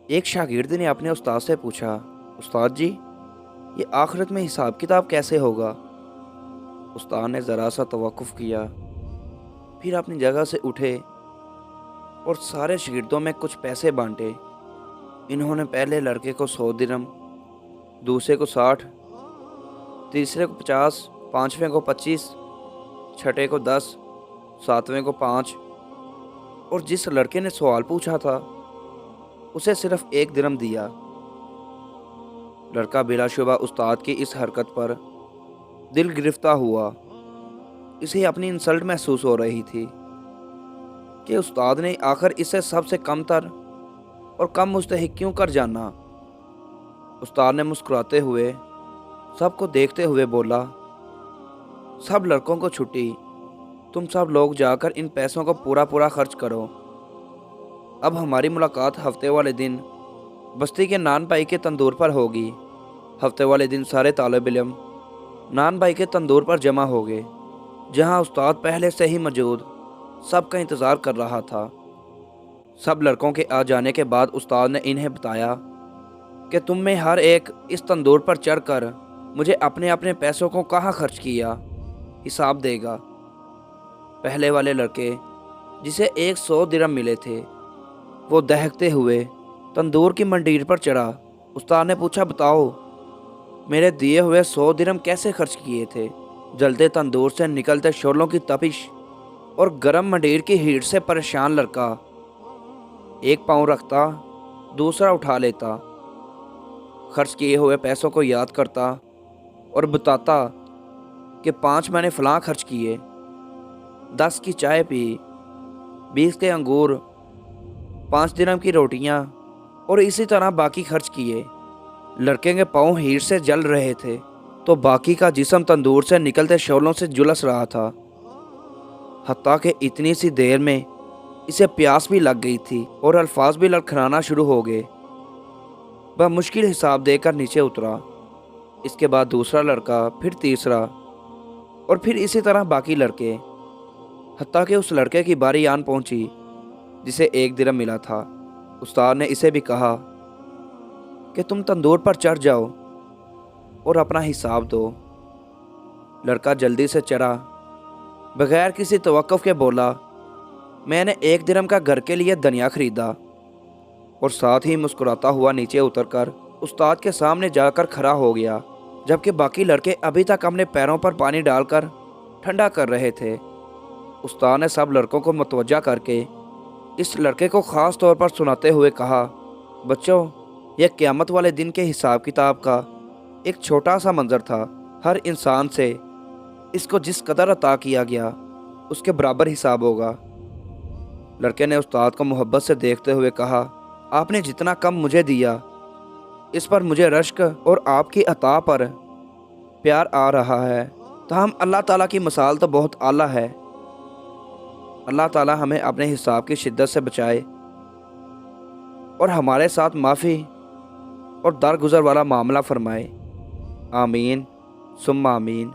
एक शागिर्द ने अपने उस्ताद से पूछा, उस्ताद जी, ये आखिरत में हिसाब किताब कैसे होगा? उस्ताद ने ज़रा सा तवक्कुफ़ किया, फिर अपनी जगह से उठे और सारे शागिर्दों में कुछ पैसे बांटे। इन्होंने पहले लड़के को 100 दिरहम, दूसरे को 60, तीसरे को 50, पाँचवें को 25, छठे को 10, सातवें को 5 और जिस लड़के ने सवाल पूछा था उसे सिर्फ 1 दिरहम दिया। लड़का बिलाशुबा उस्ताद की इस हरकत पर दिल गिरफ्तार हुआ। इसे अपनी इंसल्ट महसूस हो रही थी कि उस्ताद ने आखिर इसे सबसे कमतर और कम मुस्तहिक क्यों कर जाना। उस्ताद ने मुस्कुराते हुए सबको देखते हुए बोला, सब लड़कों को छुट्टी, तुम सब लोग जाकर इन पैसों को पूरा पूरा खर्च करो। अब हमारी मुलाकात हफ्ते वाले दिन बस्ती के नान भाई के तंदूर पर होगी। हफ्ते वाले दिन सारे तालिब इल्म नान भाई के तंदूर पर जमा हो गए, जहाँ उस्ताद पहले से ही मौजूद सबका इंतज़ार कर रहा था। सब लड़कों के आ जाने के बाद उस्ताद ने इन्हें बताया कि तुम में हर एक इस तंदूर पर चढ़कर मुझे अपने अपने पैसों को कहाँ खर्च किया हिसाब देगा। पहले वाले लड़के, जिसे 100 दिरहम मिले थे, वो दहकते हुए तंदूर की मंडीर पर चढ़ा। उस्ताद ने पूछा, बताओ मेरे दिए हुए 100 दिरहम कैसे खर्च किए थे? जलते तंदूर से निकलते शोलों की तपिश और गरम मंडीर की हीट से परेशान लड़का एक पाँव रखता, दूसरा उठा लेता, खर्च किए हुए पैसों को याद करता और बताता कि 5 मैंने फलां खर्च किए, 10 की चाय पी, 20 के अंगूर, 5 दिरहम की रोटियां और इसी तरह बाकी खर्च किए। लड़के के पाँव हीट से जल रहे थे तो बाकी का जिस्म तंदूर से निकलते शोलों से झुलस रहा था। हत्ता कि इतनी सी देर में इसे प्यास भी लग गई थी और अल्फाज भी लड़खड़ाना शुरू हो गए। वह मुश्किल हिसाब देकर नीचे उतरा। इसके बाद दूसरा लड़का, फिर तीसरा और फिर इसी तरह बाकी लड़के, हत्ता कि उस लड़के की बारी आन पहुंची जिसे 1 दिरहम मिला था। उस्ताद ने इसे भी कहा कि तुम तंदूर पर चढ़ जाओ और अपना हिसाब दो। लड़का जल्दी से चढ़ा, बगैर किसी तवक्कुफ के बोला, मैंने 1 दिरहम का घर के लिए धनिया खरीदा, और साथ ही मुस्कुराता हुआ नीचे उतरकर उस्ताद के सामने जाकर खड़ा हो गया, जबकि बाकी लड़के अभी तक अपने पैरों पर पानी डालकर ठंडा कर रहे थे। उस्ताद ने सब लड़कों को मुतवज्जा करके इस लड़के को ख़ास तौर पर सुनाते हुए कहा, बच्चों, यह क़यामत वाले दिन के हिसाब किताब का एक छोटा सा मंजर था। हर इंसान से इसको जिस कदर अता किया गया उसके बराबर हिसाब होगा। लड़के ने उस्ताद को मोहब्बत से देखते हुए कहा, आपने जितना कम मुझे दिया, इस पर मुझे रश्क और आपकी अता पर प्यार आ रहा है। ताहम अल्लाह ताला की मिसाल तो बहुत आला है। अल्लाह ताला हमें अपने हिसाब की शिद्दत से बचाए और हमारे साथ माफ़ी और दरगुजर वाला मामला फरमाए। आमीन सुम्मा आमीन।